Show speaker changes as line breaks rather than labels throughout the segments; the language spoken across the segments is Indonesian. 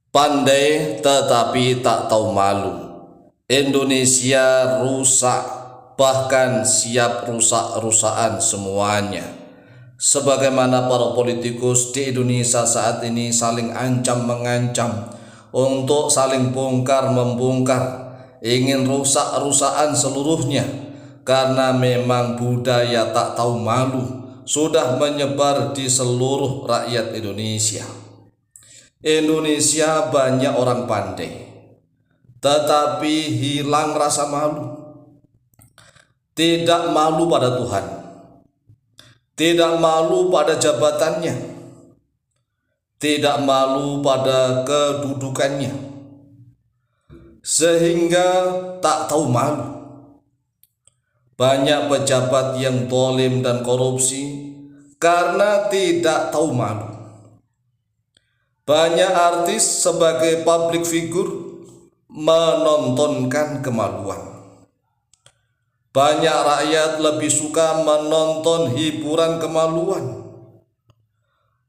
Pandai tetapi tak tahu malu. Indonesia rusak, bahkan siap rusak-rusakan semuanya. Sebagaimana para politikus di Indonesia saat ini saling ancam-mengancam untuk saling bongkar-membongkar, ingin rusak-rusakan seluruhnya, karena memang budaya tak tahu malu sudah menyebar di seluruh rakyat Indonesia. Indonesia banyak orang pandai, tetapi hilang rasa malu. Tidak malu pada Tuhan, tidak malu pada jabatannya, tidak malu pada kedudukannya, sehingga tak tahu malu. Banyak pejabat yang zalim dan korupsi karena tidak tahu malu. Banyak artis sebagai public figure menontonkan kemaluan. Banyak rakyat lebih suka menonton hiburan kemaluan.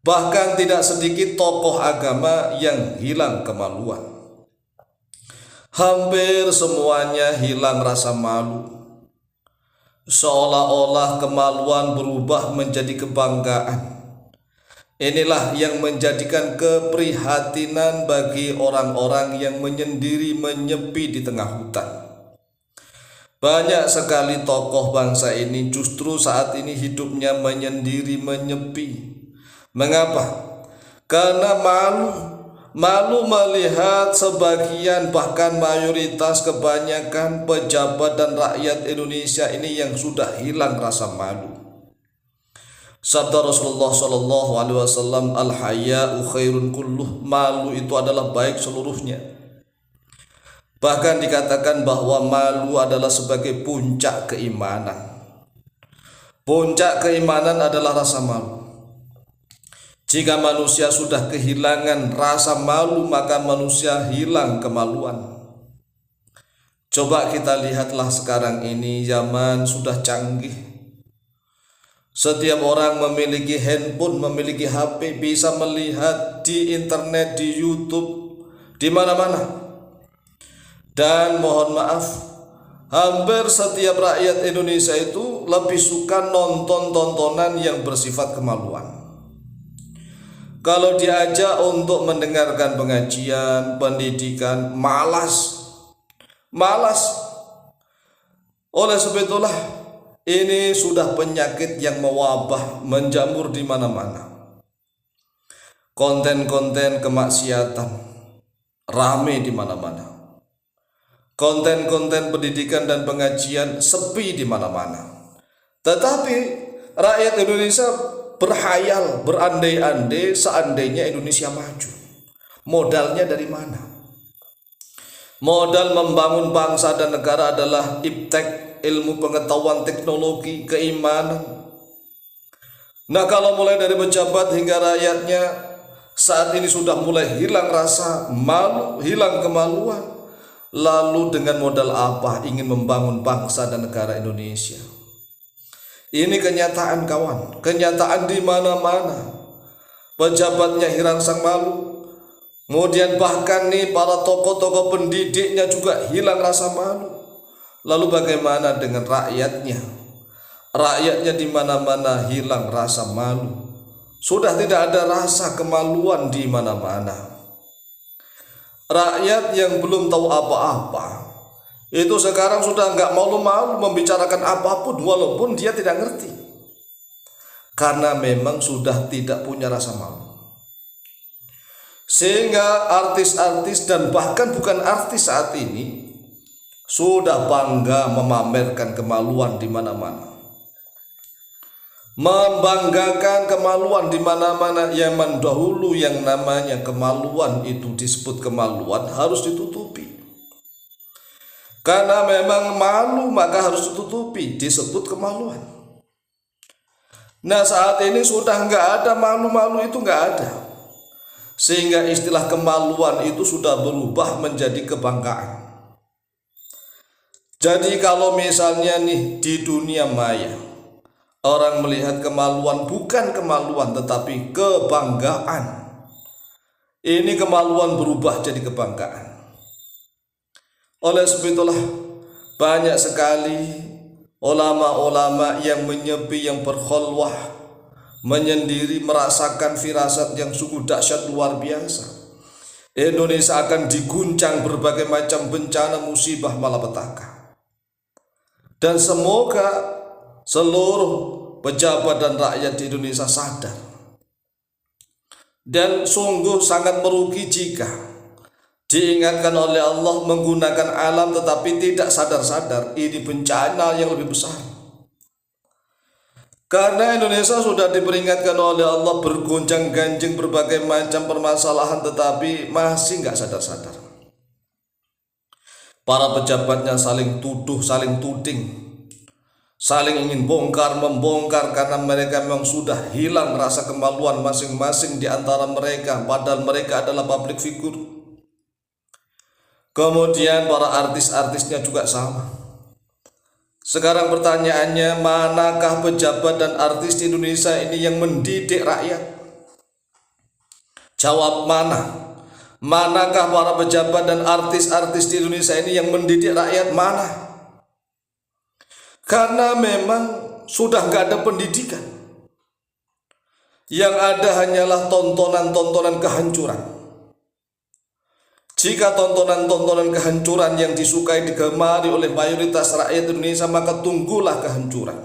Bahkan tidak sedikit tokoh agama yang hilang kemaluan. Hampir semuanya hilang rasa malu. Seolah-olah kemaluan berubah menjadi kebanggaan. Inilah yang menjadikan keprihatinan bagi orang-orang yang menyendiri menyepi di tengah hutan. Banyak sekali tokoh bangsa ini justru saat ini hidupnya menyendiri menyepi. Mengapa? Karena malu melihat sebagian, bahkan mayoritas, kebanyakan pejabat dan rakyat Indonesia ini yang sudah hilang rasa malu. Sabda Rasulullah Shallallahu Alaihi Wasallam, al-haya'u khairun kulluh, malu itu adalah baik seluruhnya. Bahkan dikatakan bahwa malu adalah sebagai puncak keimanan. Puncak keimanan adalah rasa malu. Jika manusia sudah kehilangan rasa malu, maka manusia hilang kemaluan. Coba kita lihatlah sekarang ini, zaman sudah canggih. Setiap orang memiliki handphone, memiliki HP, bisa melihat di internet, di YouTube, di mana-mana. Dan mohon maaf, hampir setiap rakyat Indonesia itu lebih suka nonton tontonan yang bersifat kemaluan. Kalau diajak untuk mendengarkan pengajian, pendidikan, malas. Oleh sebab itulah, ini sudah penyakit yang mewabah, menjamur di mana-mana. Konten-konten kemaksiatan rame di mana-mana. Konten-konten pendidikan dan pengajian sepi di mana-mana. Tetapi rakyat Indonesia berhayal, berandai-andai seandainya Indonesia maju. Modalnya dari mana? Modal membangun bangsa dan negara adalah iptek, ilmu pengetahuan, teknologi, keimanan. Nah, kalau mulai dari pejabat hingga rakyatnya saat ini sudah mulai hilang rasa malu, hilang kemaluan, lalu dengan modal apa ingin membangun bangsa dan negara Indonesia? Ini kenyataan, kawan, kenyataan di mana-mana. Pejabatnya hilang sang malu. Kemudian bahkan nih para tokoh-tokoh pendidiknya juga hilang rasa malu. Lalu bagaimana dengan rakyatnya? Rakyatnya di mana-mana hilang rasa malu. Sudah tidak ada rasa kemaluan di mana-mana. Rakyat yang belum tahu apa-apa itu sekarang sudah nggak malu-malu membicarakan apapun walaupun dia tidak ngerti. Karena memang sudah tidak punya rasa malu. Sehingga artis-artis dan bahkan bukan artis saat ini sudah bangga memamerkan kemaluan di mana-mana. Membanggakan kemaluan di mana-mana. Yang dahulu yang namanya kemaluan itu disebut kemaluan harus ditutupi. Karena memang malu maka harus ditutupi, disebut kemaluan. Nah, saat ini sudah nggak ada malu-malu, itu nggak ada. Sehingga istilah kemaluan itu sudah berubah menjadi kebanggaan. Jadi kalau misalnya nih di dunia maya orang melihat kemaluan bukan kemaluan tetapi kebanggaan, Ini kemaluan berubah jadi kebanggaan. Oleh sebab itulah banyak sekali ulama-ulama yang menyepi, yang berkhulwah, menyendiri, merasakan firasat yang sungguh dahsyat luar biasa. Indonesia akan diguncang berbagai macam bencana, musibah, malapetaka. Dan semoga seluruh pejabat dan rakyat di Indonesia sadar. Dan sungguh sangat merugi jika diingatkan oleh Allah menggunakan alam tetapi tidak sadar-sadar ini bencana yang lebih besar. Karena Indonesia sudah diperingatkan oleh Allah bergoncang-ganjing berbagai macam permasalahan tetapi masih nggak sadar-sadar. Para pejabatnya saling tuduh, saling tuding, saling ingin bongkar-membongkar karena mereka memang sudah hilang rasa kemaluan masing-masing di antara mereka, padahal mereka adalah public figure. Kemudian para artis-artisnya juga sama. Sekarang pertanyaannya, manakah pejabat dan artis di Indonesia ini yang mendidik rakyat? Jawab mana? Manakah para pejabat dan artis-artis di Indonesia ini yang mendidik rakyat? Mana? Karena memang sudah gak ada pendidikan. Yang ada hanyalah tontonan-tontonan kehancuran. Jika tontonan-tontonan kehancuran yang disukai digemari oleh mayoritas rakyat Indonesia, maka tunggulah kehancuran.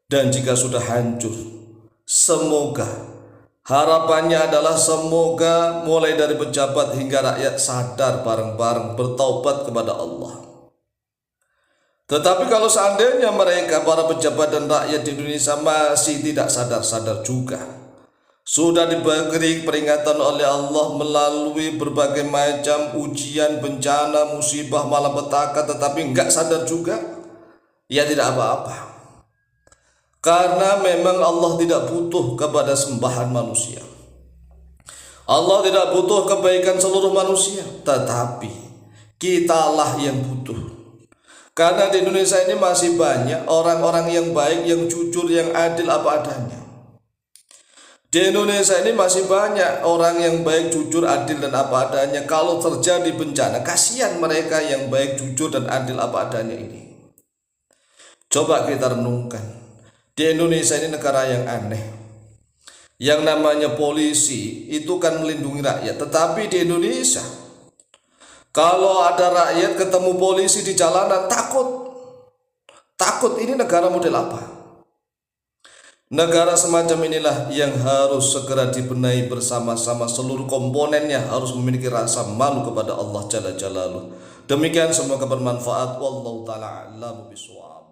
Dan jika sudah hancur, semoga, harapannya adalah semoga mulai dari pejabat hingga rakyat sadar bareng-bareng bertaubat kepada Allah. Tetapi kalau seandainya mereka, para pejabat dan rakyat di Indonesia masih tidak sadar-sadar juga, sudah diberi peringatan oleh Allah melalui berbagai macam ujian, bencana, musibah, malapetaka, tetapi enggak sadar juga, ya tidak apa-apa. Karena memang Allah tidak butuh kepada sembahan manusia. Allah tidak butuh kebaikan seluruh manusia, tetapi kitalah yang butuh. Karena di Indonesia ini masih banyak orang-orang yang baik, yang jujur, yang adil apa adanya. Di Indonesia ini masih banyak orang yang baik, jujur, adil dan apa adanya. Kalau terjadi bencana, kasihan mereka yang baik, jujur dan adil apa adanya ini. Coba kita renungkan. Di Indonesia ini negara yang aneh. Yang namanya polisi itu kan melindungi rakyat. Tetapi di Indonesia, kalau ada rakyat ketemu polisi di jalanan, takut. Takut, ini negara model apa? Negara semacam inilah yang harus segera dibenahi bersama-sama, seluruh komponennya harus memiliki rasa malu kepada Allah Jalla Jalaluhu. Demikian, semoga bermanfaat. Wallahu ta'ala a'lamu bishawab.